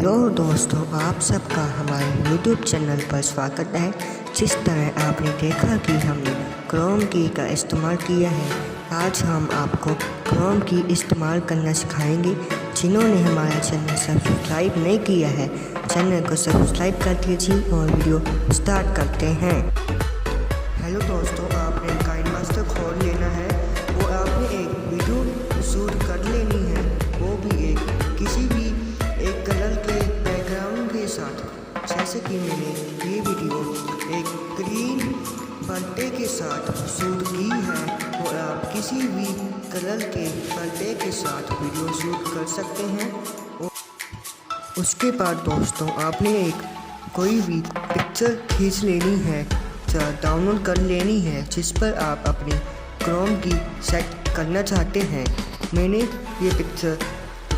Hello दोस्तों, आप सबका हमारे YouTube चैनल पर स्वागत है। जिस तरह आपने देखा कि हमने क्रोम की का इस्तेमाल किया है, आज हम आपको क्रोम की इस्तेमाल करना सिखाएंगे। जिन्होंने हमारा चैनल सब्सक्राइब नहीं किया है, चैनल को सब्सक्राइब कर दीजिए और वीडियो स्टार्ट करते हैं। हेलो दोस्तों, आपने काइनमास्टर खोल लेना है और आपने एक वीडियो शूट कर लेनी है, वो भी किसी भी एक कलर के बैकग्राउंड के साथ। जैसे कि मैंने ये वीडियो एक ग्रीन पर्दे के साथ शूट की है और आप किसी भी कलर के पर्दे के साथ वीडियो शूट कर सकते हैं। उसके बाद दोस्तों, आपने एक कोई भी पिक्चर खींच लेनी है या डाउनलोड कर लेनी है जिस पर आप अपनी क्रोम की सेट करना चाहते हैं। मैंने ये पिक्चर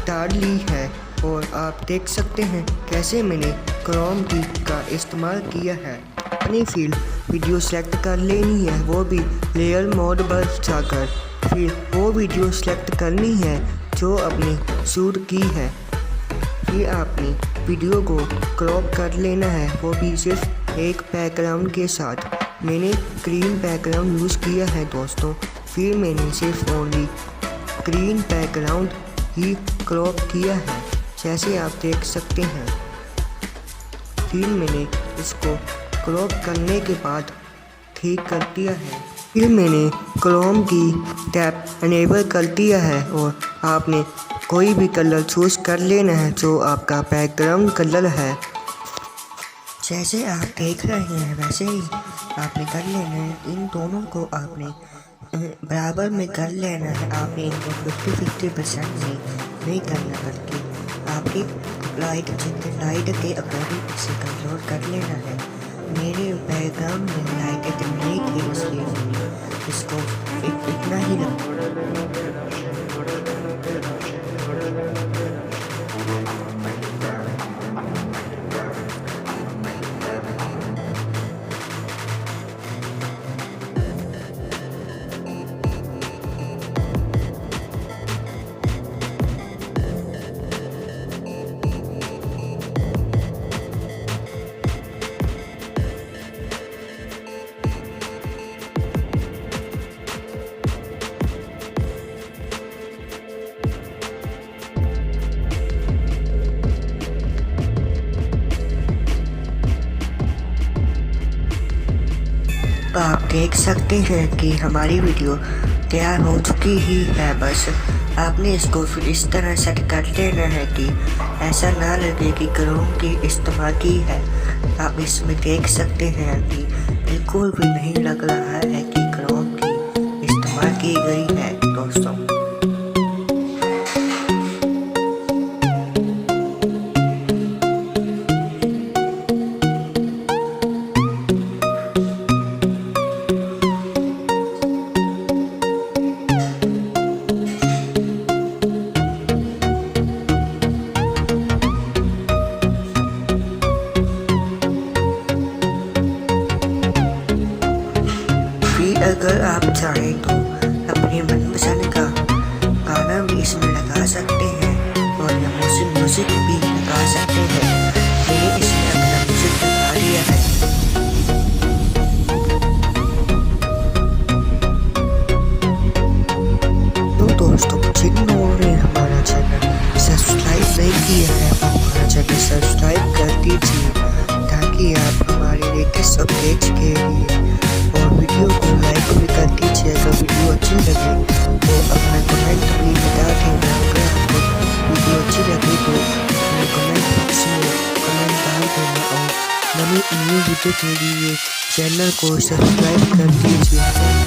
डाल ली है और आप देख सकते हैं कैसे मैंने क्रोम की का इस्तेमाल किया है। अपनी फील्ड वीडियो सेलेक्ट कर लेनी है, वो भी लेयर मोड पर जाकर फिर वो वीडियो सेलेक्ट करनी है जो आपने शूट की है। फिर आपने वीडियो को क्रॉप कर लेना है, वो भी सिर्फ एक बैकग्राउंड के साथ। मैंने ग्रीन बैकग्राउंड यूज़ किया है दोस्तों। फिर मैंने सिर्फ ओनली ग्रीन बैकग्राउंड ही क्रॉप किया है, जैसे आप देख सकते हैं। फिर मैंने इसको क्रॉप करने के बाद ठीक कर दिया है। फिर मैंने क्रोम की टैब अनेबल कर दिया है और आपने कोई भी कलर चूज़ कर लेना है जो आपका बैकग्राउंड कलर है। जैसे आप देख रहे हैं वैसे ही आपने कर लेना है। इन दोनों को आपने बराबर में कर लेना है। आपने इनको 50-50% में नहीं करना, बल्कि आपकी लाइट के अकॉर्डिंग इसे कंट्रोल कर लेना है। मेरे बैकग्राउंड में लाइट नहीं थी, इसलिए मैंने इसको इतना ही आप देख सकते हैं कि हमारी वीडियो तैयार हो चुकी ही है। बस आपने इसको फिर इस तरह सेट कर लेना है कि ऐसा ना लगे कि क्रोम की इस्तेमाल की है। आप इसमें देख सकते हैं कि बिल्कुल भी नहीं लग रहा है कि क्रोम की इस्तेमाल की गई है दोस्तों। अगर आप चाहें तो अपने मनपसंद का गाना भी इसमें लगा सकते हैं और या म्यूजिक भी लगा सकते हैं। मैंने इसमें अपना म्यूजिक लगा दिया है। तो दोस्तों, जिन लोगों ने हमारा चैनल सब्सक्राइब नहीं किया है, हमारा चैनल सब्सक्राइब कर दीजिए ताकि आप हमारे लेटेस्ट अपडेट्स के लिए और वीडियो को लाइक भी कर दीजिए। अगर वीडियो अच्छी लगे तो अपना कमेंट भी बता देना। अगर आपको वीडियो अच्छी लगे तो अपने कमेंट बॉक्स में कमेंट डाल देना और नई वीडियो के लिए चैनल को सब्सक्राइब कर दीजिए।